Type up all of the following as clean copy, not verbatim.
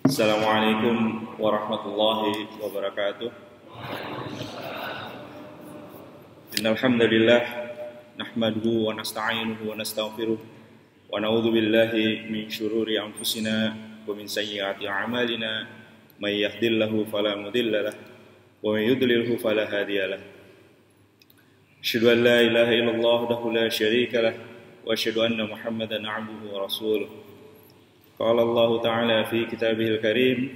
Assalamualaikum warahmatullahi wabarakatuh. Innal hamdalillah nahmaduhu wa nasta'inuhu wa nastaghfiruh wa na'udzu billahi min shururi anfusina wa min sayyiati a'malina may yahdihillahu fala mudilla lahu wa may yudlilhu fala hadiya lahu. Asyhadu an la ilaha illallah wahdahu la syarika lahu wa asyhadu anna Muhammadan 'abduhu wa rasuluh. Qala Allah Ta'ala fi kitabihil karim,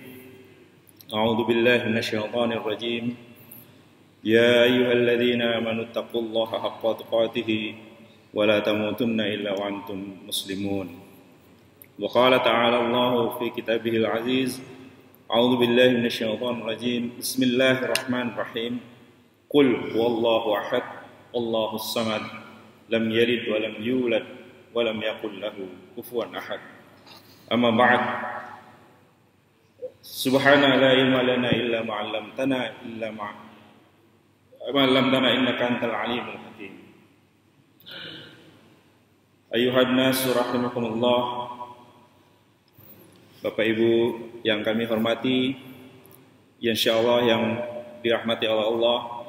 A'udzu billahi minasyaitonir rajim. Ya ayyuhalladzina amanu taqullaha haqqa tuqatih wa la tamutunna illa wa antum muslimun. Wa qala ta'ala Allah fi kitabihil aziz, A'udzu billahi minasyaitonir rajim. Bismillahirrahmanirrahim. Qul huwallahu ahad, Allahus samad, lam yalid wa lam yulad wa lam yakul lahu kufuwan ahad. Amma ba'd. Subhana la ilma lana illa ma 'allamtana innaka antal alimul hakim. Ayuhan nas rahimakumullah. Bapak Ibu yang kami hormati, insyaallah yang dirahmati oleh Allah.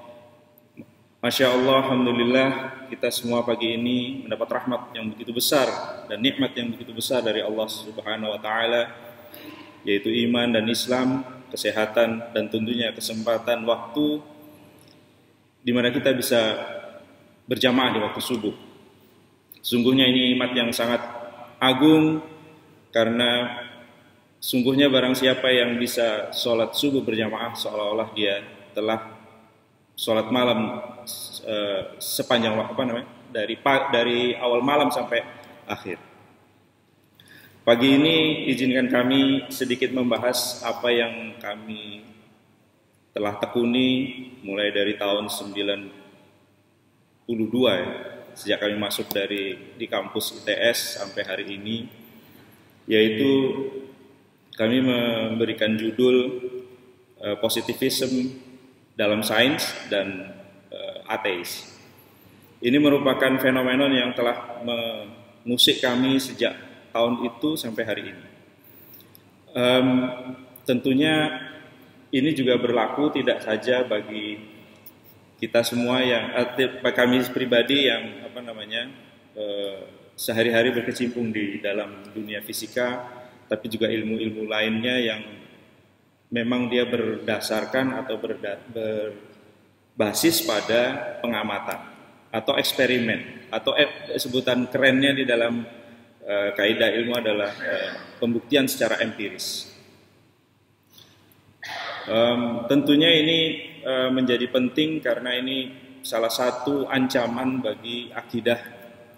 Masya Allah, alhamdulillah, kita semua pagi ini mendapat rahmat yang begitu besar dan nikmat yang begitu besar dari Allah Subhanahu wa Ta'ala, yaitu iman dan Islam, kesehatan, dan tentunya kesempatan waktu di mana kita bisa berjamaah di waktu subuh. Sungguhnya ini nikmat yang sangat agung, karena sungguhnya barang siapa yang bisa sholat subuh berjamaah seolah-olah dia telah sholat malam sepanjang dari awal malam sampai akhir. Pagi ini izinkan kami sedikit membahas apa yang kami telah tekuni mulai dari tahun 92 ya, sejak kami masuk di kampus ITS sampai hari ini, yaitu kami memberikan judul positivism dalam sains dan ateis. Ini merupakan fenomena yang telah mengusik kami sejak tahun itu sampai hari ini. Tentunya ini juga berlaku tidak saja bagi kita semua yang kami pribadi yang sehari-hari berkecimpung di dalam dunia fisika, tapi juga ilmu-ilmu lainnya yang memang dia berdasarkan atau berbasis pada pengamatan atau eksperimen, atau sebutan kerennya di dalam kaidah ilmu adalah pembuktian secara empiris. Tentunya ini menjadi penting karena ini salah satu ancaman bagi akidah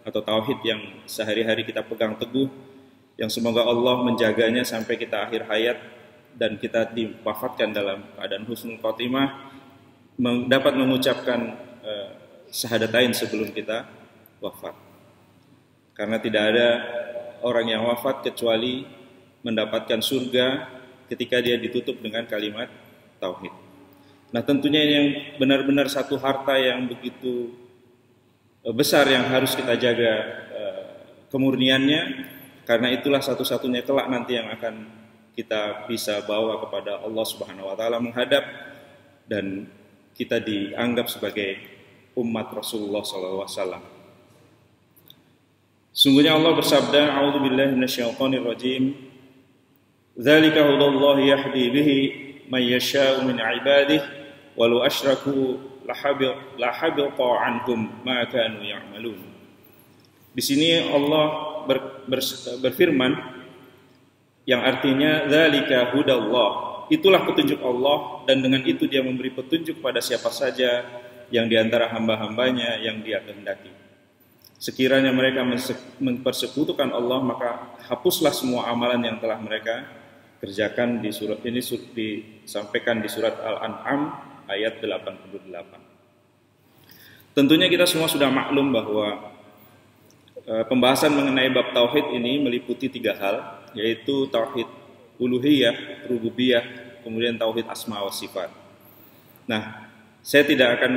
atau tauhid yang sehari-hari kita pegang teguh, yang semoga Allah menjaganya sampai kita akhir hayat dan kita diwafatkan dalam keadaan husnul khotimah, dapat mengucapkan syahadatain sebelum kita wafat. Karena tidak ada orang yang wafat kecuali mendapatkan surga ketika dia ditutup dengan kalimat tauhid. Nah, tentunya yang benar-benar satu harta yang begitu besar yang harus kita jaga kemurniannya, karena itulah satu-satunya kelak nanti yang akan kita bisa bawa kepada Allah Subhanahu wa Ta'ala menghadap, dan kita dianggap sebagai umat Rasulullah SAW. Sungguhnya Allah bersabda, A'udzu billahi minasyaitonir rajim. Dzalika hudallahi yahdi bihi may yasha'u min 'ibadihi walau asyraku lahabita 'anhum ma kanu ya'malun. Di sini Allah berfirman yang artinya dzalika hudallah, itulah petunjuk Allah, dan dengan itu dia memberi petunjuk pada siapa saja yang diantara hamba-hambanya yang dia kehendaki. Sekiranya mereka mempersekutukan Allah, maka hapuslah semua amalan yang telah mereka kerjakan. Di surat ini disampaikan di surat Al-An'am ayat 88. Tentunya kita semua sudah maklum bahwa pembahasan mengenai bab tauhid ini meliputi 3 hal, yaitu tauhid uluhiyah, rububiyah, kemudian tauhid asma wa sifat. Nah, saya tidak akan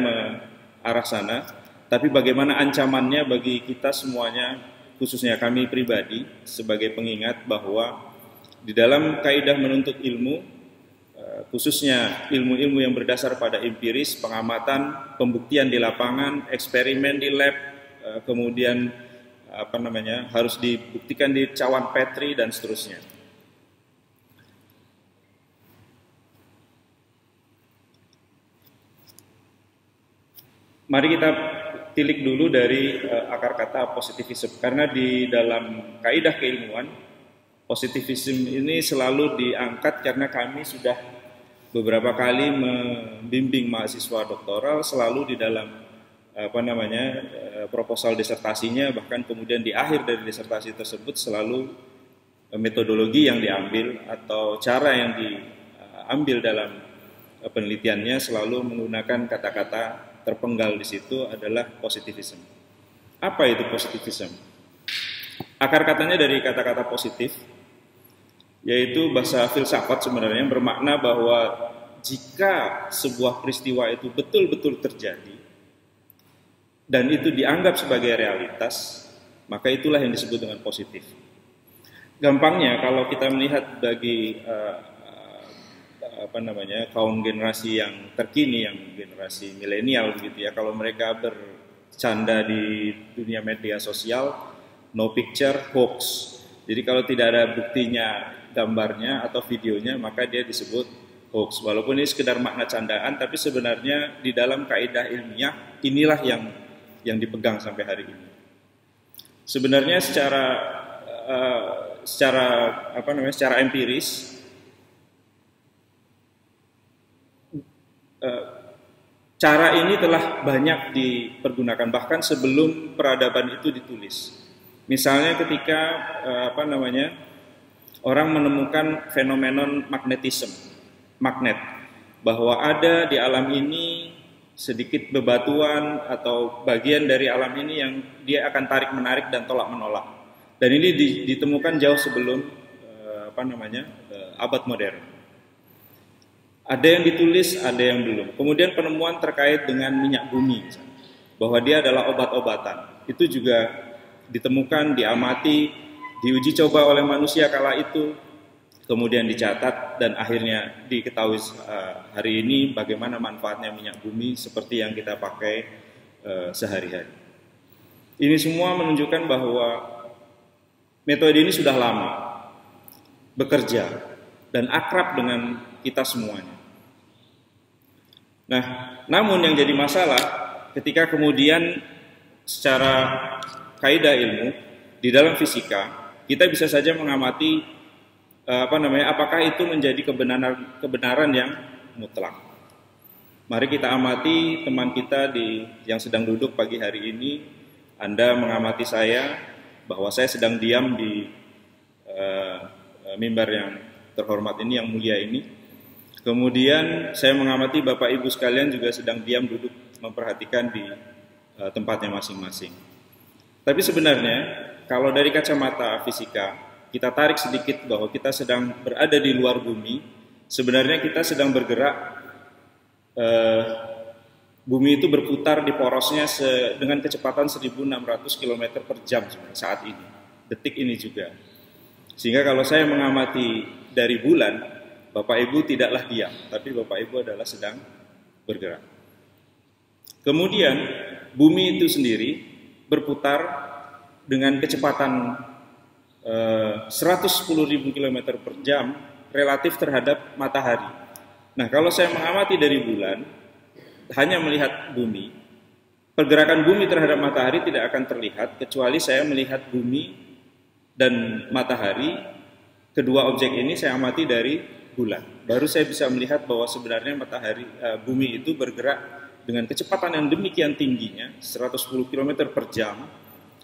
arah sana, tapi bagaimana ancamannya bagi kita semuanya, khususnya kami pribadi sebagai pengingat bahwa di dalam kaidah menuntut ilmu, khususnya ilmu-ilmu yang berdasar pada empiris, pengamatan, pembuktian di lapangan, eksperimen di lab, kemudian harus dibuktikan di cawan Petri dan seterusnya. Mari kita tilik dulu dari akar kata positivism, karena di dalam kaidah keilmuan positivism ini selalu diangkat karena kami sudah beberapa kali membimbing mahasiswa doktoral selalu di dalam proposal disertasinya, bahkan kemudian di akhir dari disertasi tersebut selalu metodologi yang diambil atau cara yang diambil dalam penelitiannya selalu menggunakan kata-kata terpenggal di situ adalah positivism. Apa itu positivism? Akar katanya dari kata-kata positif, yaitu bahasa filsafat sebenarnya bermakna bahwa jika sebuah peristiwa itu betul-betul terjadi dan itu dianggap sebagai realitas, maka itulah yang disebut dengan positif. Gampangnya kalau kita melihat bagi kaum generasi yang terkini, yang generasi milenial begitu ya, kalau mereka bercanda di dunia media sosial, no picture hoax. Jadi kalau tidak ada buktinya, gambarnya atau videonya, maka dia disebut hoax. Walaupun ini sekedar makna candaan, tapi sebenarnya di dalam kaidah ilmiah inilah yang dipegang sampai hari ini. Sebenarnya secara empiris cara ini telah banyak dipergunakan bahkan sebelum peradaban itu ditulis. Misalnya ketika orang menemukan fenomenon magnet, bahwa ada di alam ini sedikit bebatuan atau bagian dari alam ini yang dia akan tarik menarik dan tolak menolak. Dan ini ditemukan jauh sebelum abad modern. Ada yang ditulis, ada yang belum. Kemudian penemuan terkait dengan minyak bumi, bahwa dia adalah obat-obatan. Itu juga ditemukan, diamati, diuji coba oleh manusia kala itu, kemudian dicatat, dan akhirnya diketahui hari ini bagaimana manfaatnya minyak bumi seperti yang kita pakai sehari-hari. Ini semua menunjukkan bahwa metode ini sudah lama bekerja dan akrab dengan kita semuanya. Nah, namun yang jadi masalah ketika kemudian secara kaidah ilmu di dalam fisika kita bisa saja mengamati apakah itu menjadi kebenaran yang mutlak. Mari kita amati teman kita yang sedang duduk pagi hari ini. Anda mengamati saya bahwa saya sedang diam di mimbar yang terhormat ini, yang mulia ini. Kemudian saya mengamati Bapak Ibu sekalian juga sedang diam duduk memperhatikan di tempatnya masing-masing. Tapi sebenarnya kalau dari kacamata fisika kita tarik sedikit bahwa kita sedang berada di luar bumi, sebenarnya kita sedang bergerak, bumi itu berputar di porosnya dengan kecepatan 1.600 km per jam saat ini, detik ini juga. Sehingga kalau saya mengamati dari bulan, Bapak Ibu tidaklah diam, tapi Bapak Ibu adalah sedang bergerak. Kemudian bumi itu sendiri berputar dengan kecepatan 110.000 km per jam relatif terhadap matahari. Nah, kalau saya mengamati dari bulan, hanya melihat bumi, pergerakan bumi terhadap matahari tidak akan terlihat kecuali saya melihat bumi dan matahari, kedua objek ini saya amati dari bulan. Baru saya bisa melihat bahwa sebenarnya bumi itu bergerak dengan kecepatan yang demikian tingginya, 110 km per jam.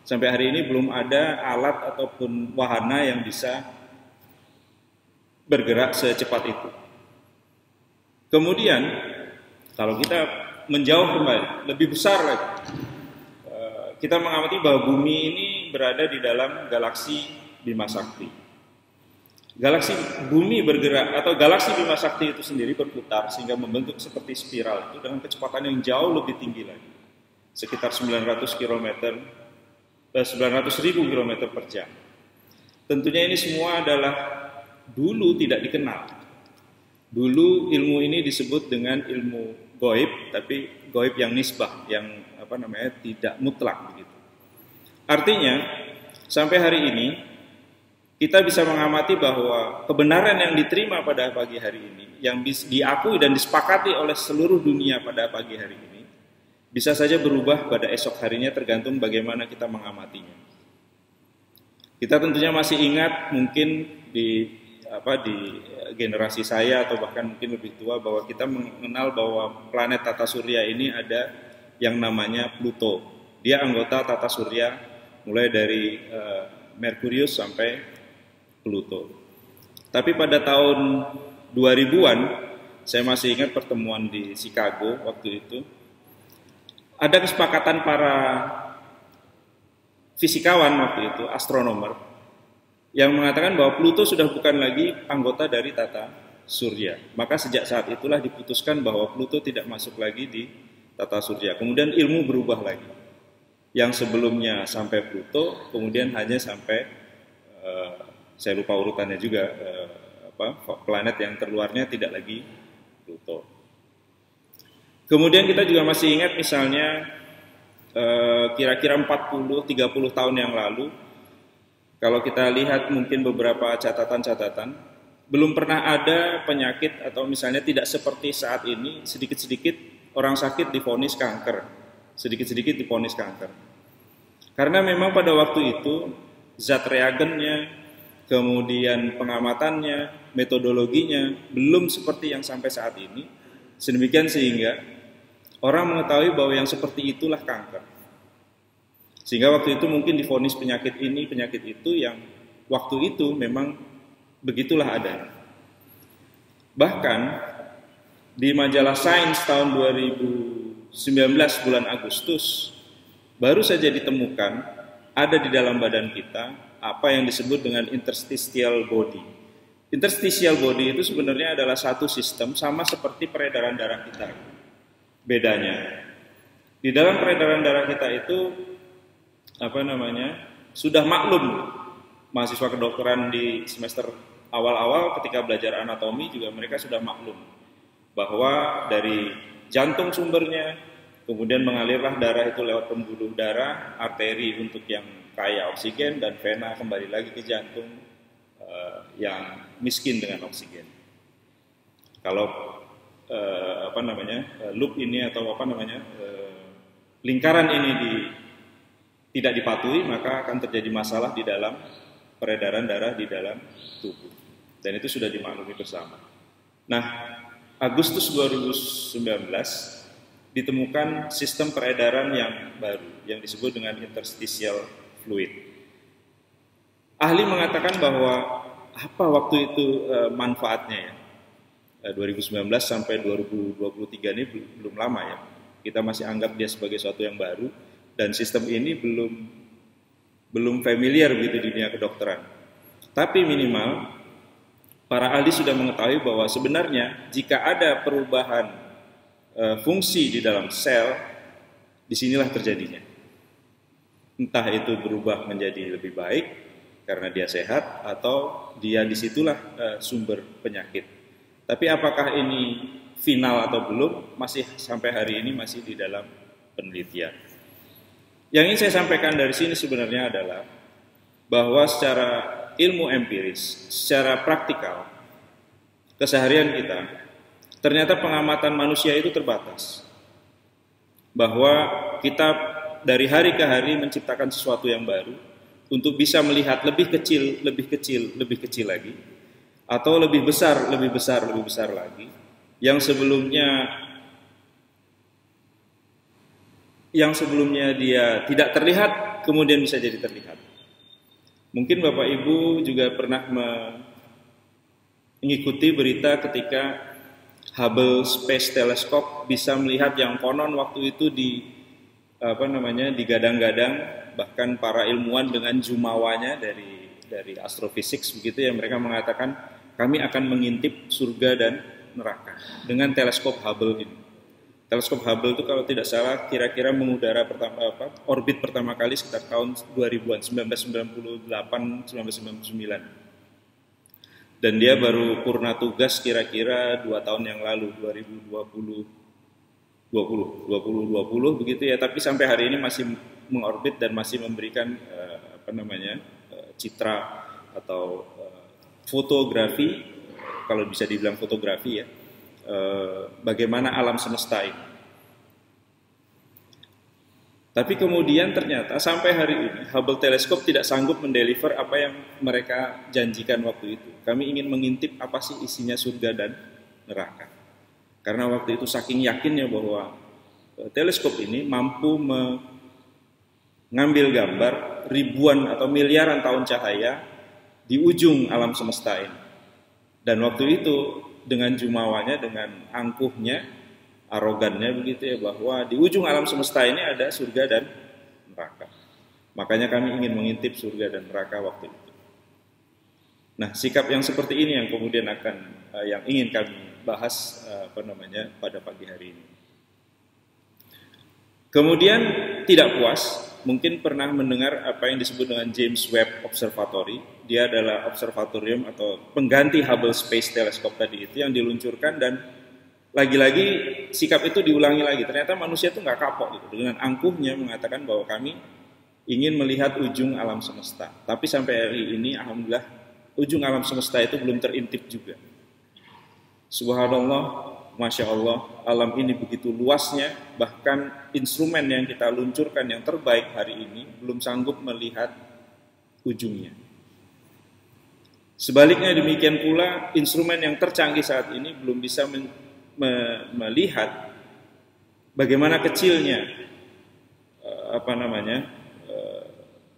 Sampai hari ini belum ada alat ataupun wahana yang bisa bergerak secepat itu. Kemudian, kalau kita menjauh kembali, lebih besar lagi, kita mengamati bahwa bumi ini berada di dalam galaksi Bima Sakti. Galaksi bumi bergerak atau galaksi Bima Sakti itu sendiri berputar sehingga membentuk seperti spiral itu dengan kecepatan yang jauh lebih tinggi lagi. sekitar 900 ribu kilometer per jam. Tentunya ini semua adalah dulu tidak dikenal. Dulu ilmu ini disebut dengan ilmu gaib, tapi gaib yang nisbah, yang tidak mutlak begitu. Artinya sampai hari ini kita bisa mengamati bahwa kebenaran yang diterima pada pagi hari ini, yang diakui dan disepakati oleh seluruh dunia pada pagi hari ini, bisa saja berubah pada esok harinya tergantung bagaimana kita mengamatinya. Kita tentunya masih ingat mungkin di generasi saya atau bahkan mungkin lebih tua bahwa kita mengenal bahwa planet tata surya ini ada yang namanya Pluto. Dia anggota tata surya mulai dari Merkurius sampai Pluto. Tapi pada tahun 2000-an, saya masih ingat pertemuan di Chicago waktu itu, ada kesepakatan para fisikawan waktu itu, astronomer, yang mengatakan bahwa Pluto sudah bukan lagi anggota dari tata surya. Maka sejak saat itulah diputuskan bahwa Pluto tidak masuk lagi di tata surya. Kemudian ilmu berubah lagi. Yang sebelumnya sampai Pluto, kemudian hanya sampai saya lupa urutannya juga, planet yang terluarnya tidak lagi Pluto. Kemudian kita juga masih ingat misalnya kira-kira 40-30 tahun yang lalu, kalau kita lihat mungkin beberapa catatan-catatan, belum pernah ada penyakit atau misalnya tidak seperti saat ini, sedikit-sedikit orang sakit divonis kanker, sedikit-sedikit divonis kanker. Karena memang pada waktu itu zat reagennya, kemudian pengamatannya, metodologinya belum seperti yang sampai saat ini. Sedemikian sehingga orang mengetahui bahwa yang seperti itulah kanker. Sehingga waktu itu mungkin divonis penyakit ini, penyakit itu yang waktu itu memang begitulah adanya. Bahkan di majalah Science tahun 2019 bulan Agustus baru saja ditemukan ada di dalam badan kita apa yang disebut dengan interstitial body. Interstitial body itu sebenarnya adalah satu sistem sama seperti peredaran darah kita. Bedanya, di dalam peredaran darah kita itu sudah maklum, mahasiswa kedokteran di semester awal-awal ketika belajar anatomi juga mereka sudah maklum bahwa dari jantung sumbernya, kemudian mengalirlah darah itu lewat pembuluh darah, arteri untuk yang kaya oksigen, dan vena kembali lagi ke jantung yang miskin dengan oksigen. Kalau loop ini atau lingkaran ini tidak dipatuhi, maka akan terjadi masalah di dalam peredaran darah di dalam tubuh. Dan itu sudah dimaklumi bersama. Nah, Agustus 2019 ditemukan sistem peredaran yang baru yang disebut dengan interstitial fluid. Ahli mengatakan bahwa apa waktu itu manfaatnya ya? 2019 sampai 2023 ini belum lama ya. Kita masih anggap dia sebagai sesuatu yang baru dan sistem ini belum familiar begitu di dunia kedokteran. Tapi minimal para ahli sudah mengetahui bahwa sebenarnya jika ada perubahan fungsi di dalam sel, disinilah terjadinya. Entah itu berubah menjadi lebih baik karena dia sehat atau dia disitulah sumber penyakit. Tapi apakah ini final atau belum, masih sampai hari ini masih di dalam penelitian. Yang ingin saya sampaikan dari sini sebenarnya adalah bahwa secara ilmu empiris, secara praktikal, keseharian kita, ternyata pengamatan manusia itu terbatas. Bahwa kita dari hari ke hari menciptakan sesuatu yang baru untuk bisa melihat lebih kecil lagi, atau lebih besar lagi, yang sebelumnya dia tidak terlihat kemudian bisa jadi terlihat. Mungkin Bapak Ibu juga pernah mengikuti berita ketika Hubble Space Telescope bisa melihat yang konon waktu itu digadang-gadang bahkan para ilmuwan dengan jumawanya dari astrofisik begitu ya, mereka mengatakan kami akan mengintip surga dan neraka dengan teleskop Hubble ini. Teleskop Hubble itu kalau tidak salah kira-kira mengudara orbit pertama kali sekitar tahun 2000-an, 1998, 1999. Dan dia baru purna tugas kira-kira 2 tahun yang lalu, 2020 begitu ya. Tapi sampai hari ini masih mengorbit dan masih memberikan citra atau fotografi, kalau bisa dibilang fotografi ya. Bagaimana alam semesta ini. Tapi kemudian ternyata sampai hari ini Hubble Teleskop tidak sanggup mendeliver apa yang mereka janjikan waktu itu. Kami ingin mengintip apa sih isinya surga dan neraka. Karena waktu itu saking yakinnya bahwa teleskop ini mampu mengambil gambar ribuan atau miliaran tahun cahaya di ujung alam semesta ini. Dan waktu itu dengan jumawanya, dengan angkuhnya, arogannya begitu ya, bahwa di ujung alam semesta ini ada surga dan neraka. Makanya kami ingin mengintip surga dan neraka waktu itu. Nah, sikap yang seperti ini yang kemudian yang ingin kami bahas pada pagi hari ini. Kemudian tidak puas, mungkin pernah mendengar apa yang disebut dengan James Webb Observatory. Dia adalah observatorium atau pengganti Hubble Space Telescope tadi itu yang diluncurkan, dan lagi-lagi sikap itu diulangi lagi. Ternyata manusia itu nggak kapok gitu, dengan angkuhnya mengatakan bahwa kami ingin melihat ujung alam semesta. Tapi sampai hari ini, alhamdulillah, ujung alam semesta itu belum terintip juga. Subhanallah, Masya Allah, alam ini begitu luasnya, bahkan instrumen yang kita luncurkan yang terbaik hari ini belum sanggup melihat ujungnya. Sebaliknya demikian pula, instrumen yang tercanggih saat ini belum bisa melihat bagaimana kecilnya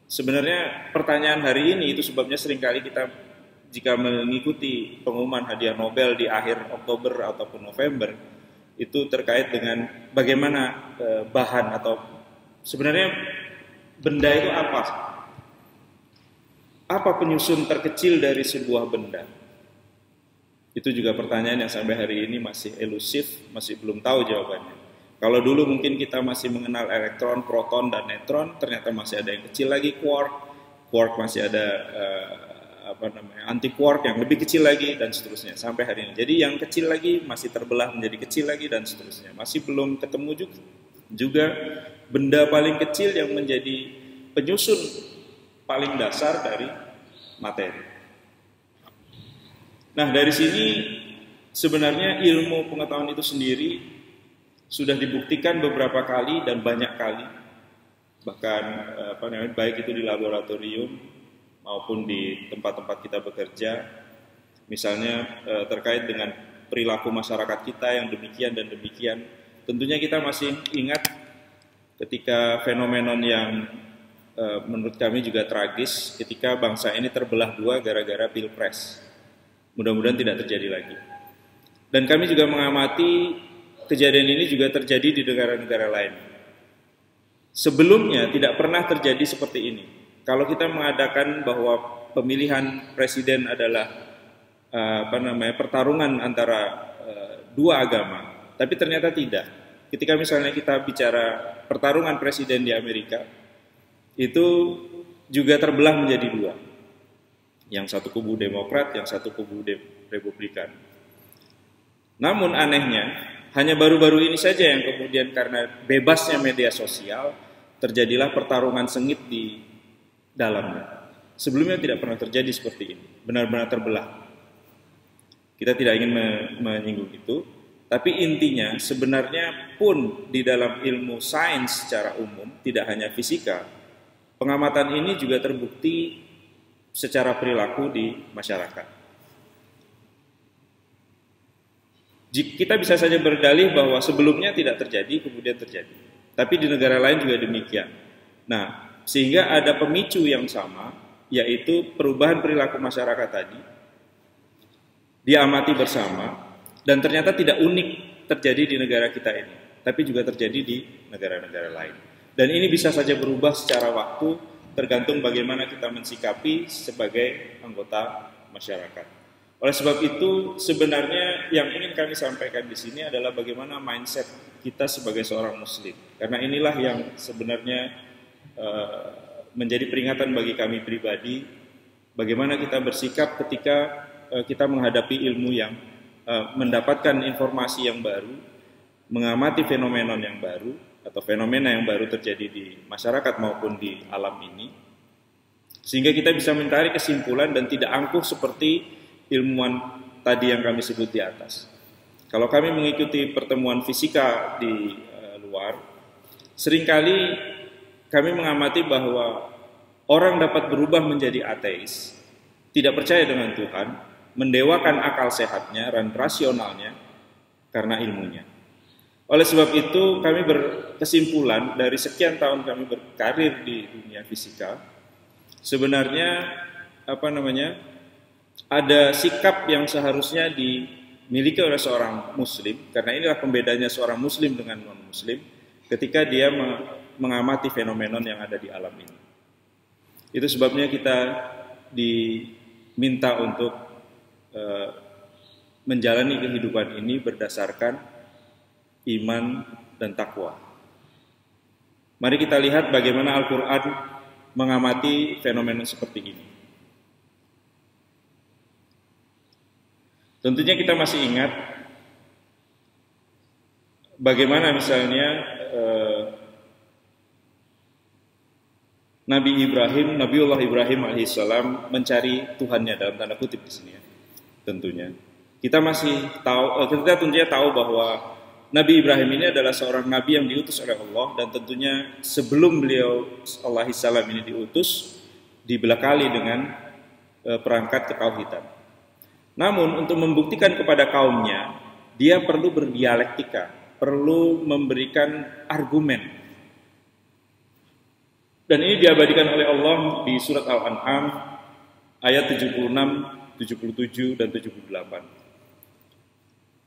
sebenarnya pertanyaan hari ini. Itu sebabnya seringkali kita jika mengikuti pengumuman hadiah Nobel di akhir Oktober ataupun November, itu terkait dengan bagaimana bahan atau sebenarnya benda itu apa? Apa penyusun terkecil dari sebuah benda? Itu juga pertanyaan yang sampai hari ini masih elusif, masih belum tahu jawabannya. Kalau dulu mungkin kita masih mengenal elektron, proton, dan neutron, ternyata masih ada yang kecil lagi, quark masih ada anti-quark yang lebih kecil lagi, dan seterusnya sampai hari ini. Jadi yang kecil lagi masih terbelah menjadi kecil lagi, dan seterusnya. Masih belum ketemu juga benda paling kecil yang menjadi penyusun paling dasar dari materi. Nah, dari sini sebenarnya ilmu pengetahuan itu sendiri sudah dibuktikan beberapa kali dan banyak kali, bahkan baik itu di laboratorium maupun di tempat-tempat kita bekerja. Misalnya terkait dengan perilaku masyarakat kita yang demikian dan demikian. Tentunya kita masih ingat ketika fenomenon yang menurut kami juga tragis, ketika bangsa ini terbelah dua gara-gara pilpres. Mudah-mudahan tidak terjadi lagi. Dan kami juga mengamati kejadian ini juga terjadi di negara-negara lain. Sebelumnya tidak pernah terjadi seperti ini. Kalau kita mengadakan bahwa pemilihan presiden adalah pertarungan antara dua agama, tapi ternyata tidak. Ketika misalnya kita bicara pertarungan presiden di Amerika, itu juga terbelah menjadi dua. Yang satu kubu Demokrat, yang satu kubu Republikan. Namun anehnya, hanya baru-baru ini saja yang kemudian karena bebasnya media sosial, terjadilah pertarungan sengit di dalamnya. Sebelumnya tidak pernah terjadi seperti ini, benar-benar terbelah. Kita tidak ingin menyinggung itu, tapi intinya sebenarnya pun di dalam ilmu sains secara umum, tidak hanya fisika, pengamatan ini juga terbukti secara perilaku di masyarakat. Kita bisa saja berdalih bahwa sebelumnya tidak terjadi, kemudian terjadi. Tapi di negara lain juga demikian. Nah, sehingga ada pemicu yang sama, yaitu perubahan perilaku masyarakat tadi, diamati bersama, dan ternyata tidak unik terjadi di negara kita ini, tapi juga terjadi di negara-negara lain. Dan ini bisa saja berubah secara waktu, tergantung bagaimana kita mensikapi sebagai anggota masyarakat. Oleh sebab itu, sebenarnya yang ingin kami sampaikan di sini adalah bagaimana mindset kita sebagai seorang muslim. Karena inilah yang sebenarnya menjadi peringatan bagi kami pribadi, bagaimana kita bersikap ketika kita menghadapi ilmu yang mendapatkan informasi yang baru, mengamati fenomena yang baru atau fenomena yang baru terjadi di masyarakat maupun di alam ini, sehingga kita bisa mencari kesimpulan dan tidak angkuh seperti ilmuwan tadi yang kami sebut di atas. Kalau kami mengikuti pertemuan fisika di luar, seringkali kami mengamati bahwa orang dapat berubah menjadi ateis, tidak percaya dengan Tuhan, mendewakan akal sehatnya dan rasionalnya karena ilmunya. Oleh sebab itu kami berkesimpulan dari sekian tahun kami berkarir di dunia fisika, sebenarnya ada sikap yang seharusnya dimiliki oleh seorang muslim, karena inilah pembedanya seorang muslim dengan non-muslim ketika dia mengamati fenomena yang ada di alam ini. Itu sebabnya kita diminta untuk menjalani kehidupan ini berdasarkan iman dan takwa. Mari kita lihat bagaimana Al-Quran mengamati fenomena seperti ini. Tentunya kita masih ingat bagaimana misalnya Nabiullah Ibrahim alaihissalam mencari Tuhannya dalam tanda kutip di sini ya. Tentunya kita tentunya tahu bahwa Nabi Ibrahim ini adalah seorang nabi yang diutus oleh Allah, dan tentunya sebelum beliau alaihissalam ini diutus dibekali dengan perangkat ketauhidan. Namun untuk membuktikan kepada kaumnya, dia perlu berdialektika, perlu memberikan argumen. Dan ini diabadikan oleh Allah di surat Al-An'am ayat 76, 77 dan 78.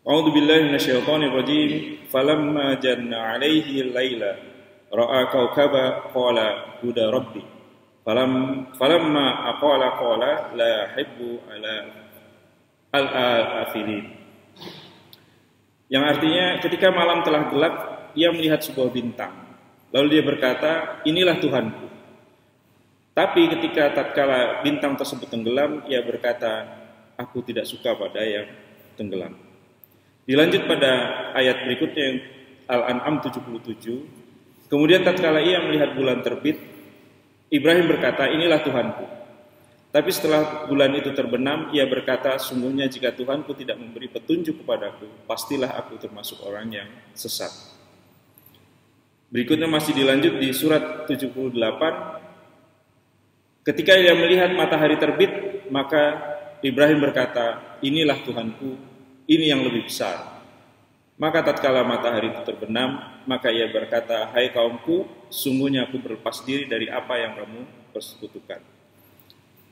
A'udzu billahi minasyaitonir rajim. Falamma janna 'alaihi al-laila ra'a kawkaba qala huda rabbi. Falamma aqala qala la hibbu ala al-afilin. Yang artinya ketika malam telah gelap, ia melihat sebuah bintang. Lalu dia berkata, inilah Tuhanku. Tapi ketika tatkala bintang tersebut tenggelam, ia berkata, aku tidak suka pada yang tenggelam. Dilanjut pada ayat berikutnya Al-An'am 77. Kemudian tatkala ia melihat bulan terbit, Ibrahim berkata, inilah Tuhanku. Tapi setelah bulan itu terbenam, ia berkata, sungguhnya jika Tuhanku tidak memberi petunjuk kepadaku, pastilah aku termasuk orang yang sesat. Berikutnya masih dilanjut di surat 78. Ketika ia melihat matahari terbit, maka Ibrahim berkata, inilah Tuhanku, ini yang lebih besar. Maka tatkala matahari itu terbenam, maka ia berkata, hai kaumku, sungguhnya aku berlepas diri dari apa yang kamu persekutukan.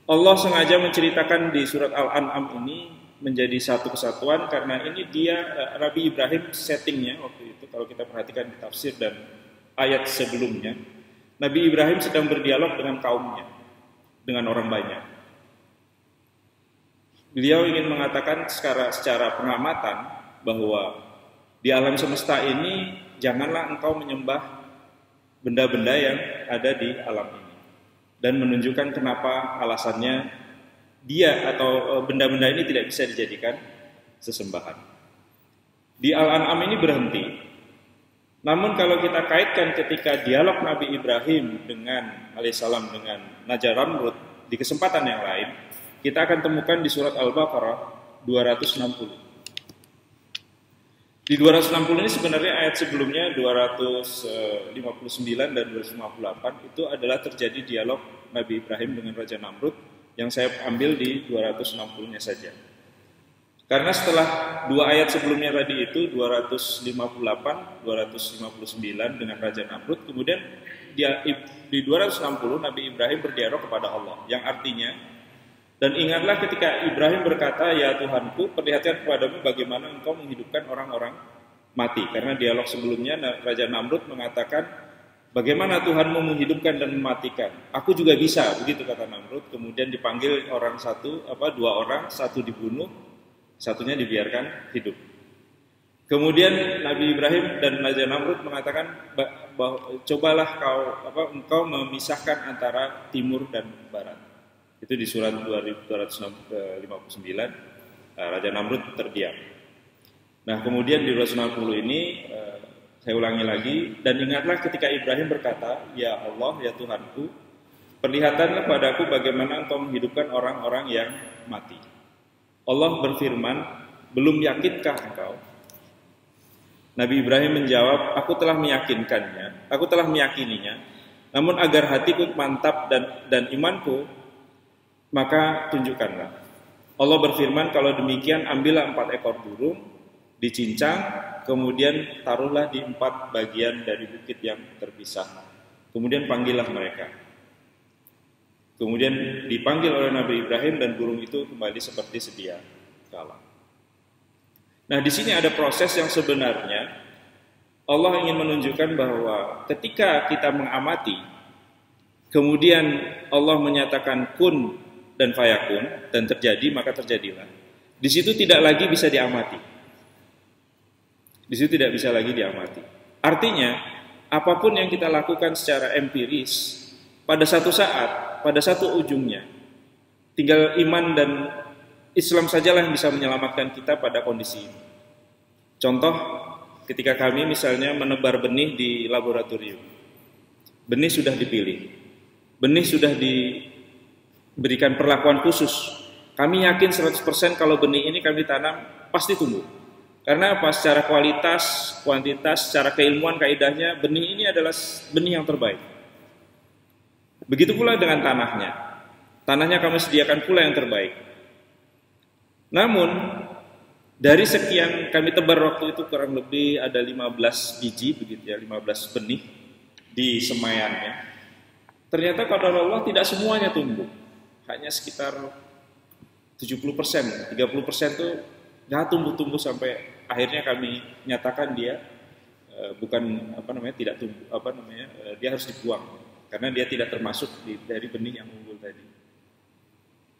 Allah sengaja menceritakan di surat Al-An'am ini menjadi satu kesatuan, karena ini dia Nabi Ibrahim settingnya waktu itu. Kalau kita perhatikan di tafsir dan ayat sebelumnya, Nabi Ibrahim sedang berdialog dengan kaumnya, dengan orang banyak. Beliau ingin mengatakan secara pengamatan bahwa di alam semesta ini janganlah engkau menyembah benda-benda yang ada di alam ini, dan menunjukkan kenapa alasannya dia atau benda-benda ini tidak bisa dijadikan sesembahan. Di Al-An'am ini berhenti. Namun kalau kita kaitkan ketika dialog Nabi Ibrahim dengan alaihissalam dengan Najar Namrud di kesempatan yang lain, kita akan temukan di surat Al-Baqarah 260. Di 260 ini sebenarnya ayat sebelumnya 259 dan 258 itu adalah terjadi dialog Nabi Ibrahim dengan Raja Namrud, yang saya ambil di 260-nya saja. Karena setelah dua ayat sebelumnya tadi itu 258, 259 dengan Raja Namrud, kemudian di 260 Nabi Ibrahim berdialog kepada Allah, yang artinya, dan ingatlah ketika Ibrahim berkata, ya Tuhanku, perlihatkan kepadamu bagaimana engkau menghidupkan orang-orang mati. Karena dialog sebelumnya Raja Namrud mengatakan, bagaimana Tuhanmu menghidupkan dan mematikan? Aku juga bisa, begitu kata Namrud. Kemudian dipanggil dua orang, satu dibunuh, satunya dibiarkan hidup. Kemudian Nabi Ibrahim dan Raja Namrud mengatakan bahwa cobalah engkau memisahkan antara timur dan barat. Itu di surat 259, Raja Namrud terdiam. Nah, kemudian di 260 ini saya ulangi lagi, dan ingatlah ketika Ibrahim berkata, "Ya Allah, ya Tuhanku, perlihatkanlah padaku bagaimana engkau menghidupkan orang-orang yang mati." Allah berfirman, "Belum yakinkah engkau?" Nabi Ibrahim menjawab, aku telah meyakininya, namun agar hatiku mantap dan imanku, maka tunjukkanlah. Allah berfirman, kalau demikian ambillah 4 ekor burung, dicincang, kemudian taruhlah di 4 bagian dari bukit yang terpisah. Kemudian panggillah mereka. Kemudian dipanggil oleh Nabi Ibrahim dan burung itu kembali seperti sedia kala. Nah, di sini ada proses yang sebenarnya Allah ingin menunjukkan bahwa ketika kita mengamati, kemudian Allah menyatakan kun dan fayakun dan terjadi, maka terjadilah. Di situ tidak lagi bisa diamati. Di situ tidak bisa lagi diamati. Artinya, apapun yang kita lakukan secara empiris, pada satu saat, pada satu ujungnya, tinggal iman dan Islam sajalah yang bisa menyelamatkan kita pada kondisi ini. Contoh, ketika kami misalnya menebar benih di laboratorium. Benih sudah dipilih. Benih sudah diberikan perlakuan khusus. Kami yakin 100% kalau benih ini kami tanam pasti tumbuh. Karena apa? Secara kualitas, kuantitas, secara keilmuan, kaidahnya, benih ini adalah benih yang terbaik. Begitu pula dengan tanahnya. Tanahnya kami sediakan pula yang terbaik. Namun, dari sekian kami tebar waktu itu kurang lebih ada 15 biji, begitu ya, 15 benih di semayannya. Ternyata qadar Allah tidak semuanya tumbuh. Hanya sekitar 70%, 30% itu nggak tumbuh-tumbuh sampai akhirnya kami nyatakan dia tidak tumbuh, dia harus dibuang karena dia tidak termasuk dari benih yang unggul tadi.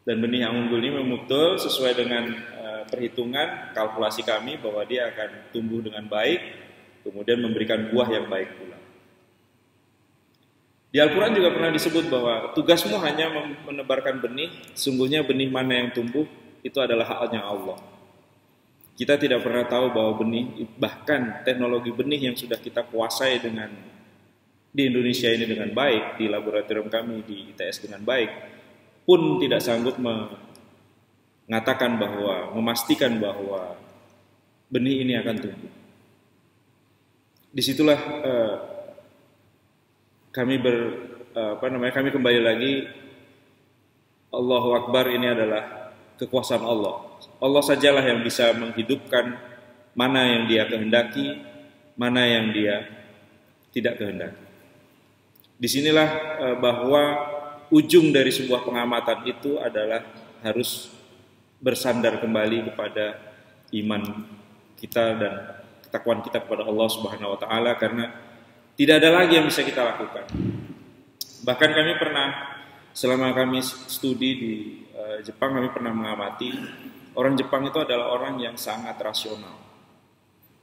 Dan benih yang unggul ini memang betul sesuai dengan perhitungan kalkulasi kami bahwa dia akan tumbuh dengan baik, kemudian memberikan buah yang baik pula. Di Al-Quran juga pernah disebut bahwa tugasmu hanya menebarkan benih, sungguhnya benih mana yang tumbuh itu adalah haknya Allah. Kita tidak pernah tahu bahwa benih, bahkan teknologi benih yang sudah kita kuasai di Indonesia ini dengan baik, di laboratorium kami di ITS dengan baik, pun tidak sanggup mengatakan memastikan bahwa benih ini akan tumbuh. Disitulah kami kembali lagi, Allahu Akbar, ini adalah kekuasaan Allah. Allah sajalah yang bisa menghidupkan mana yang Dia kehendaki, mana yang Dia tidak kehendaki. Disinilah bahwa ujung dari sebuah pengamatan itu adalah harus bersandar kembali kepada iman kita dan ketakwaan kita kepada Allah Subhanahu wa taala, karena tidak ada lagi yang bisa kita lakukan. Bahkan kami pernah, selama kami studi di Jepang, kami pernah mengamati orang Jepang itu adalah orang yang sangat rasional.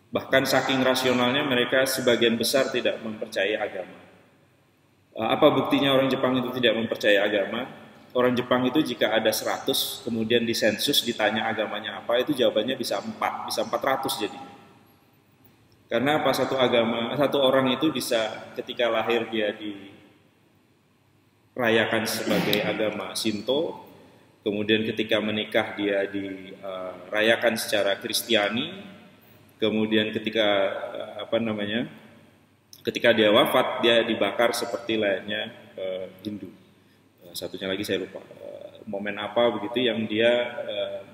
Bahkan saking rasionalnya mereka sebagian besar tidak mempercayai agama. Apa buktinya orang Jepang itu tidak mempercayai agama? Orang Jepang itu jika ada 100, kemudian di sensus ditanya agamanya apa, itu jawabannya bisa 4, bisa 400 jadinya. Karena apa? Satu orang itu bisa ketika lahir dia dirayakan sebagai agama Shinto, kemudian ketika menikah dia dirayakan secara Kristiani, kemudian ketika ketika dia wafat dia dibakar seperti layaknya Hindu. Satunya lagi saya lupa momen apa begitu yang dia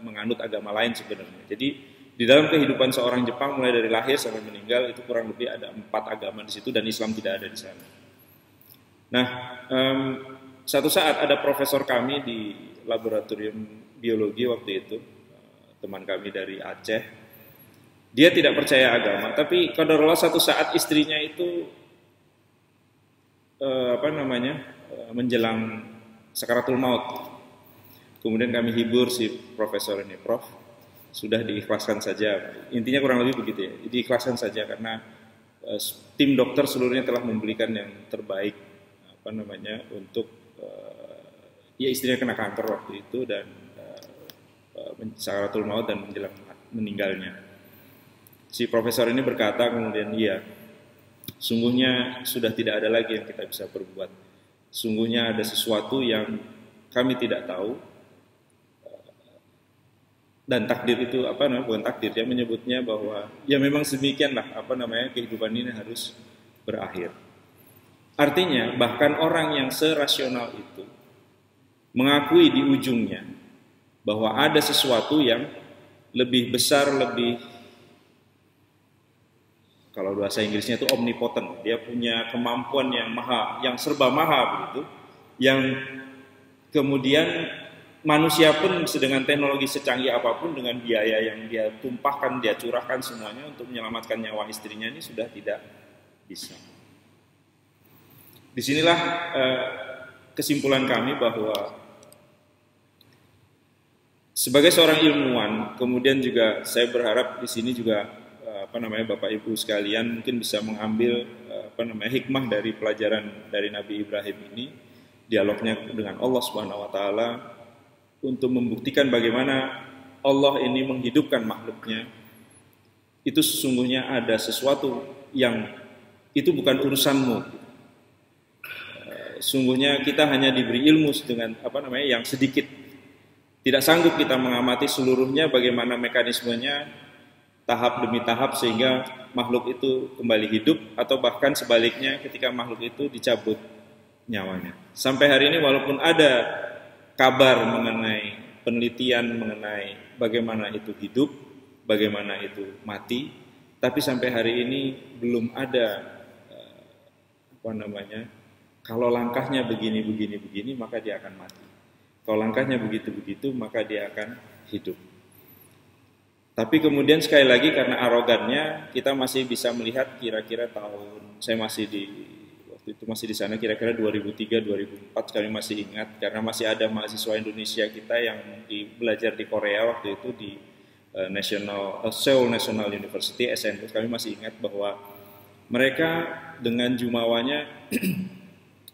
menganut agama lain sebenarnya. Jadi di dalam kehidupan seorang Jepang mulai dari lahir sampai meninggal itu kurang lebih ada 4 agama di situ, dan Islam tidak ada di sana. Nah, satu saat ada profesor kami di laboratorium biologi waktu itu, teman kami dari Aceh. Dia tidak percaya agama, tapi qadarullah satu saat istrinya itu menjelang sakaratul maut. Kemudian kami hibur si profesor ini, Prof, sudah diikhlaskan saja. Intinya kurang lebih begitu ya, diikhlaskan saja karena tim dokter seluruhnya telah memberikan yang terbaik untuk ya istrinya kena kanker waktu itu dan sakaratul maut dan menjelang meninggalnya. Si profesor ini berkata kemudian, iya, sungguhnya sudah tidak ada lagi yang kita bisa perbuat. Sungguhnya ada sesuatu yang kami tidak tahu. Dan takdir itu bukan takdir, dia menyebutnya bahwa ya memang demikianlah kehidupan ini harus berakhir. Artinya bahkan orang yang serasional itu mengakui di ujungnya bahwa ada sesuatu yang lebih besar, lebih, kalau bahasa Inggrisnya itu omnipotent, dia punya kemampuan yang serba maha begitu, yang kemudian manusia pun dengan teknologi secanggih apapun, dengan biaya yang dia tumpahkan, dia curahkan semuanya untuk menyelamatkan nyawa istrinya ini sudah tidak bisa. Disinilah kesimpulan kami bahwa sebagai seorang ilmuwan, kemudian juga saya berharap di sini juga Bapak Ibu sekalian mungkin bisa mengambil hikmah dari pelajaran dari Nabi Ibrahim ini, dialognya dengan Allah Subhanahu wa taala, untuk membuktikan bagaimana Allah ini menghidupkan makhluknya. Itu sesungguhnya ada sesuatu yang itu bukan urusanmu. Sungguhnya kita hanya diberi ilmu dengan yang sedikit. Tidak sanggup kita mengamati seluruhnya bagaimana mekanismenya tahap demi tahap sehingga makhluk itu kembali hidup, atau bahkan sebaliknya ketika makhluk itu dicabut nyawanya. Sampai hari ini walaupun ada kabar mengenai penelitian mengenai bagaimana itu hidup, bagaimana itu mati, tapi sampai hari ini belum ada kalau langkahnya begini maka dia akan mati. Kalau langkahnya begitu maka dia akan hidup. Tapi kemudian sekali lagi karena arogannya kita masih bisa melihat kira-kira tahun, saya masih itu masih di sana kira-kira 2003-2004 kami masih ingat, karena masih ada mahasiswa Indonesia kita yang belajar di Korea waktu itu di Seoul National University SNU. Kami masih ingat bahwa mereka dengan jumawanya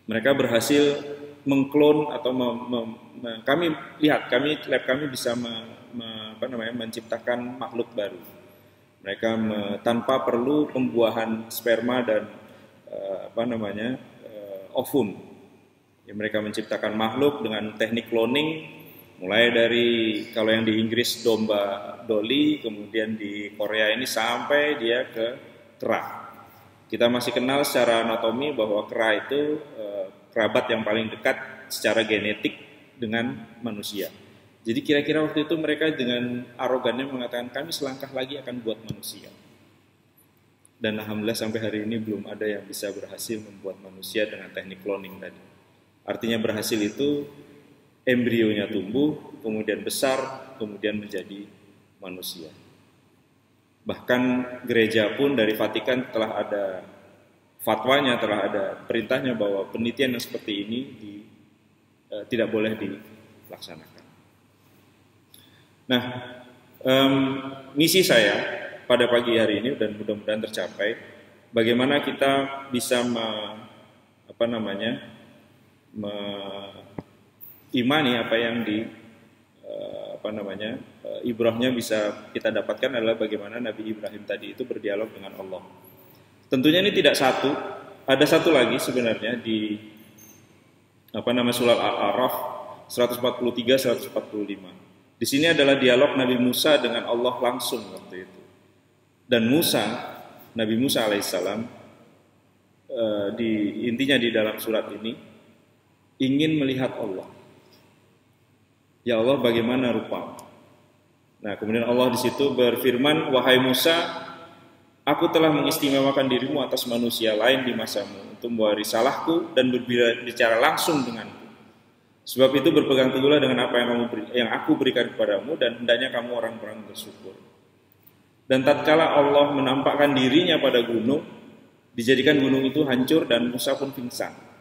mereka berhasil mengklon atau kami lihat, lab kami bisa menciptakan makhluk baru. Mereka tanpa perlu pembuahan sperma dan ovum. Ya, mereka menciptakan makhluk dengan teknik cloning, mulai dari kalau yang di Inggris domba Dolly, kemudian di Korea ini sampai dia ke kera. Kita masih kenal secara anatomi bahwa kera itu kerabat yang paling dekat secara genetik dengan manusia. Jadi kira-kira waktu itu mereka dengan arogannya mengatakan kami selangkah lagi akan buat manusia. Dan alhamdulillah sampai hari ini belum ada yang bisa berhasil membuat manusia dengan teknik cloning tadi. Artinya berhasil itu embrionya tumbuh, kemudian besar, kemudian menjadi manusia. Bahkan gereja pun dari Vatikan telah ada fatwanya, telah ada perintahnya bahwa penelitian yang seperti ini tidak boleh dilaksanakan. Nah, misi saya pada pagi hari ini dan mudah-mudahan tercapai, bagaimana kita bisa imani apa yang ibrahnya bisa kita dapatkan adalah bagaimana Nabi Ibrahim tadi itu berdialog dengan Allah. Tentunya ini tidak satu, ada satu lagi sebenarnya di surat Al-A'raf 143-145. Di sini adalah dialog Nabi Musa dengan Allah langsung waktu itu. Dan Nabi Musa alaihissalam intinya di dalam surat ini ingin melihat Allah. Ya Allah, bagaimana rupamu? Nah, kemudian Allah di situ berfirman, wahai Musa, aku telah mengistimewakan dirimu atas manusia lain di masamu untuk membawa risalahku dan berbicara langsung denganku. Sebab itu berpegang teguhlah dengan apa yang aku berikan kepadamu, dan hendaknya kamu orang-orang bersyukur. Dan tatkala Allah menampakkan dirinya pada gunung, dijadikan gunung itu hancur dan Musa pun pingsan.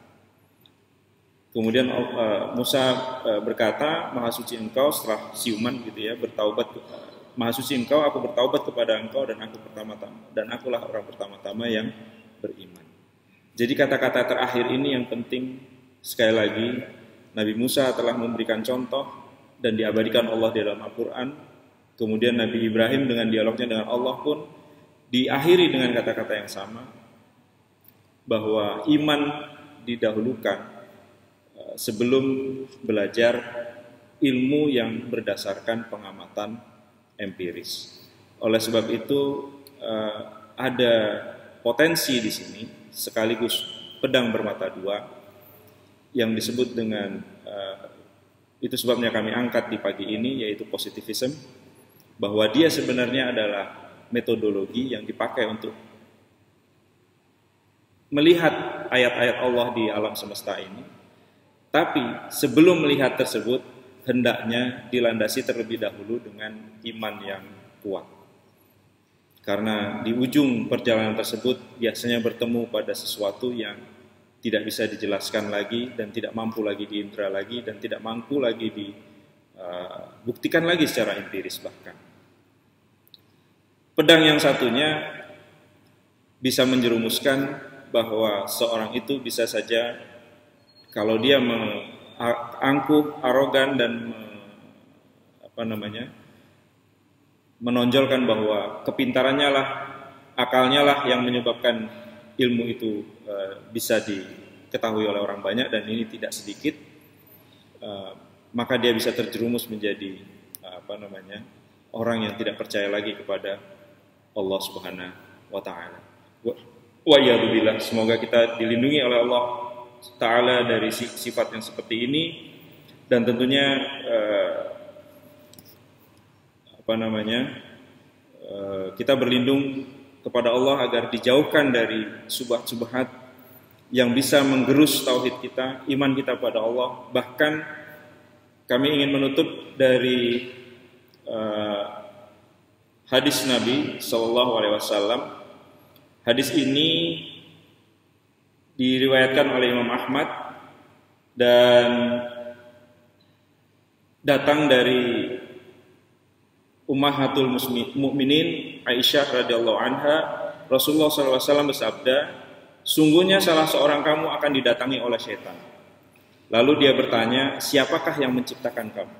Kemudian Musa berkata, Maha suci engkau, setelah siuman bertaubat Maha suci Engkau, aku bertaubat kepada Engkau dan akulah orang pertama-tama yang beriman. Jadi kata-kata terakhir ini yang penting. Sekali lagi, Nabi Musa telah memberikan contoh dan diabadikan Allah di dalam Al-Quran. Kemudian Nabi Ibrahim dengan dialognya dengan Allah pun diakhiri dengan kata-kata yang sama, bahwa iman didahulukan sebelum belajar ilmu yang berdasarkan pengamatan empiris. Oleh sebab itu ada potensi di sini sekaligus pedang bermata dua yang disebut dengan itu sebabnya kami angkat di pagi ini, yaitu positivism, bahwa dia sebenarnya adalah metodologi yang dipakai untuk melihat ayat-ayat Allah di alam semesta ini. Tapi sebelum melihat tersebut, hendaknya dilandasi terlebih dahulu dengan iman yang kuat. Karena di ujung perjalanan tersebut biasanya bertemu pada sesuatu yang tidak bisa dijelaskan lagi dan tidak mampu lagi diindra lagi dan tidak mampu lagi dibuktikan lagi secara empiris bahkan. Pedang yang satunya bisa menjerumuskan bahwa seorang itu bisa saja kalau dia angkuh, arogan dan menonjolkan bahwa kepintarannya lah, akalnya lah yang menyebabkan ilmu itu bisa diketahui oleh orang banyak dan ini tidak sedikit, maka dia bisa terjerumus menjadi orang yang tidak percaya lagi kepada Allah Subhanahu wa Ta'ala. Wa iyadzubillah, semoga kita dilindungi oleh Allah Ta'ala dari sifat yang seperti ini, dan tentunya kita berlindung kepada Allah agar dijauhkan dari subhat-subhat yang bisa menggerus tauhid kita, iman kita pada Allah. Bahkan kami ingin menutup dari hadis Nabi SAW. Hadis ini diriwayatkan oleh Imam Ahmad dan datang dari Ummahatul Mukminin Aisyah radhiyallahu anha. Rasulullah SAW bersabda, sungguhnya salah seorang kamu akan didatangi oleh syaitan. Lalu dia bertanya, siapakah yang menciptakan kamu?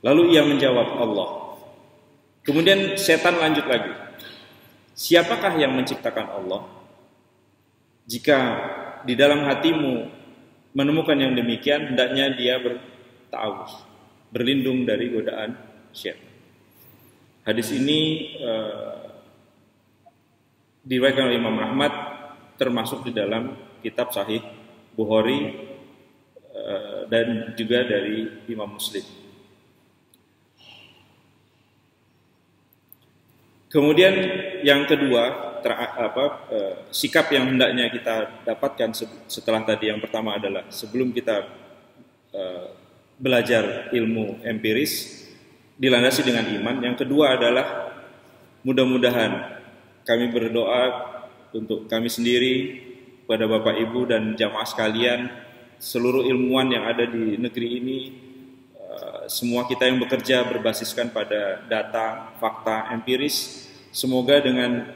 Lalu ia menjawab, Allah. Kemudian setan lanjut lagi, siapakah yang menciptakan Allah? Jika di dalam hatimu menemukan yang demikian, hendaknya dia berta'awuz, berlindung dari godaan syaitan. Hadis ini diriwayatkan oleh Imam Ahmad, termasuk di dalam kitab Sahih Bukhari dan juga dari Imam Muslim. Kemudian yang kedua, sikap yang hendaknya kita dapatkan setelah tadi yang pertama adalah sebelum kita belajar ilmu empiris dilandasi dengan iman. Yang kedua adalah mudah-mudahan kami berdoa untuk kami sendiri, pada Bapak Ibu dan jamaah sekalian, seluruh ilmuwan yang ada di negeri ini, semua kita yang bekerja berbasiskan pada data, fakta, empiris. Semoga dengan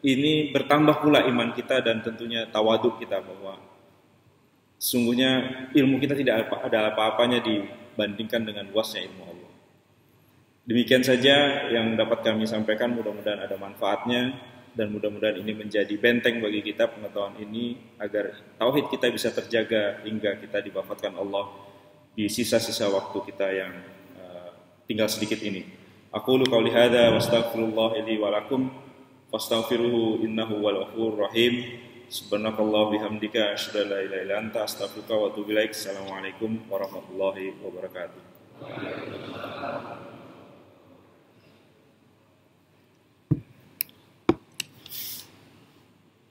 ini bertambah pula iman kita dan tentunya tawaduk kita, bahwa sungguhnya ilmu kita tidak ada apa-apanya dibandingkan dengan luasnya ilmu Allah. Demikian saja yang dapat kami sampaikan, mudah-mudahan ada manfaatnya dan mudah-mudahan ini menjadi benteng bagi kita pengetahuan ini agar tauhid kita bisa terjaga hingga kita diwafatkan Allah di sisa-sisa waktu kita yang tinggal sedikit ini. Aqulu qouli hadza wa astaghfirullah li wa lakum fastaghfiruhu innahu wal ghafurur rahim. Subhanakallah bihamdika asyhadu an la ilaha illa anta astaghfiruka wa atubu ilaik. Assalamualaikum warahmatullahi wabarakatuh.